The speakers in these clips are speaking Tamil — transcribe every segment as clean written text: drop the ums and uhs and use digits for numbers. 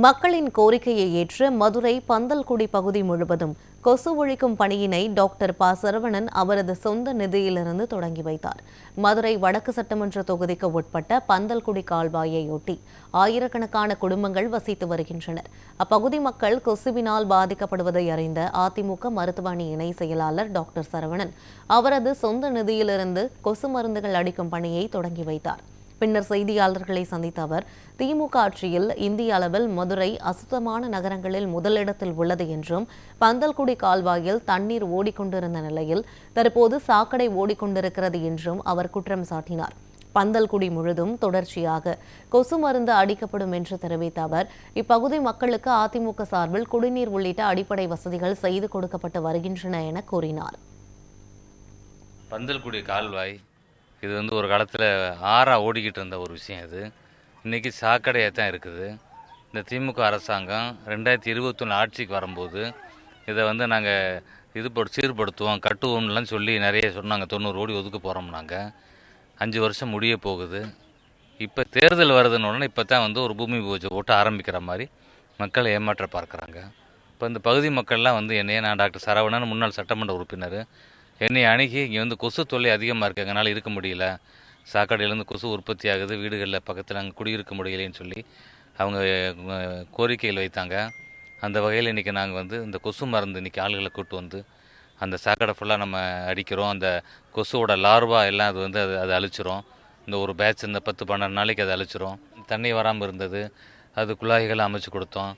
மக்களின் கோரிக்கையை ஏற்று மதுரை பந்தல்குடி பகுதி முழுவதும் கொசு ஒழிக்கும் பணியினை டாக்டர் ப. சரவணன் அவரது சொந்த நிதியிலிருந்து தொடங்கி வைத்தார். மதுரை வடக்கு சட்டமன்ற தொகுதிக்கு உட்பட்ட பந்தல்குடி கால்வாயையொட்டி ஆயிரக்கணக்கான குடும்பங்கள் வசித்து வருகின்றனர். அப்பகுதி மக்கள் கொசுவினால் பாதிக்கப்படுவதை அறிந்த அதிமுக மருத்துவ அணி இணை செயலாளர் டாக்டர் சரவணன் அவரது சொந்த நிதியிலிருந்து கொசு மருந்துகள் அடிக்கும் பணியை தொடங்கி வைத்தார். பின்னர் செய்தியாளர்களை சந்தித்த அவர், திமுக ஆட்சியில் இந்திய அளவில் மதுரை அசுத்தமான நகரங்களில் முதலிடத்தில் உள்ளது என்றும், பந்தல்குடி கால்வாயில் தண்ணீர் ஓடிக்கொண்டிருந்த நிலையில் தற்போது சாக்கடை ஓடிக்கொண்டிருக்கிறது என்றும் அவர் குற்றம் சாட்டினார். பந்தல்குடி முழுதும் தொடர்ச்சியாக கொசு மருந்து அடிக்கப்படும் என்று தெரிவித்த அவர், இப்பகுதி மக்களுக்கு அதிமுக சார்பில் குடிநீர் உள்ளிட்ட அடிப்படை வசதிகள் செய்து கொடுக்கப்பட்டு வருகின்றன என கூறினார். பந்தல்குடி கால்வாய் இது ஒரு காலத்தில் ஆறாக ஓடிக்கிட்டு இருந்த ஒரு விஷயம். இது இன்றைக்கி சாக்கடையாக தான் இருக்குது. இந்த திமுக அரசாங்கம் 2021 ஆட்சிக்கு வரும்போது இதை நாங்கள் சீர்படுத்துவோம், கட்டுவோம்லாம் சொல்லி நிறைய சொன்னாங்க. 90 கோடி ஒதுக்க போகிறோம். நாங்கள் 5 வருஷம் முடிய போகுது. இப்போ தேர்தல் வருதுன்னு இப்போ தான் ஒரு பூமி பூஜை போட்டு ஆரம்பிக்கிற மாதிரி மக்கள் ஏமாற்ற பார்க்குறாங்க. இப்போ இந்த பகுதி மக்கள்லாம் நான் டாக்டர் சரவணன், முன்னாள் சட்டமன்ற உறுப்பினர், என்னை அணுகி இங்கே கொசு தொல்லை அதிகமாக இருக்குது, எங்களால் இருக்க முடியல, சாக்கடையிலேருந்து கொசு உற்பத்தி ஆகுது, வீடுகளில் பக்கத்தில் அங்கே குடியிருக்க முடியலைன்னு சொல்லி அவங்க கோரிக்கைகள் வைத்தாங்க. அந்த வகையில் இன்றைக்கி நாங்கள் இந்த கொசு மருந்து இன்றைக்கி ஆளுகளை கூட்டு அந்த சாக்கடை ஃபுல்லாக நம்ம அடிக்கிறோம். அந்த கொசுவோட லார்வா எல்லாம் அது அழிச்சிரும். இந்த ஒரு பேட்ச் இந்த 10-12 நாளைக்கு அது அழிச்சிரும். தண்ணி வராமல் இருந்தது, அது குழாய்களை அமைச்சு கொடுத்தோம்,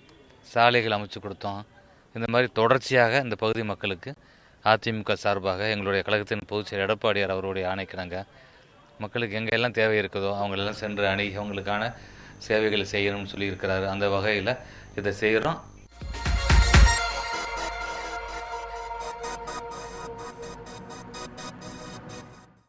சாலைகள் அமைச்சு கொடுத்தோம். இந்த மாதிரி தொடர்ச்சியாக இந்த பகுதி மக்களுக்கு அதிமுக சார்பாக எங்களுடைய கழகத்தின் பொதுச்செயலர் எடப்பாடியார் அவருடைய ஆணைக்கிணங்க மக்களுக்கு எங்கெல்லாம் தேவை இருக்குதோ அவங்களெல்லாம் சென்று அணுகி அவங்களுக்கான சேவைகளை செய்யணும்னு சொல்லியிருக்கிறாரு. அந்த வகையில் இதை செய்கிறோம்.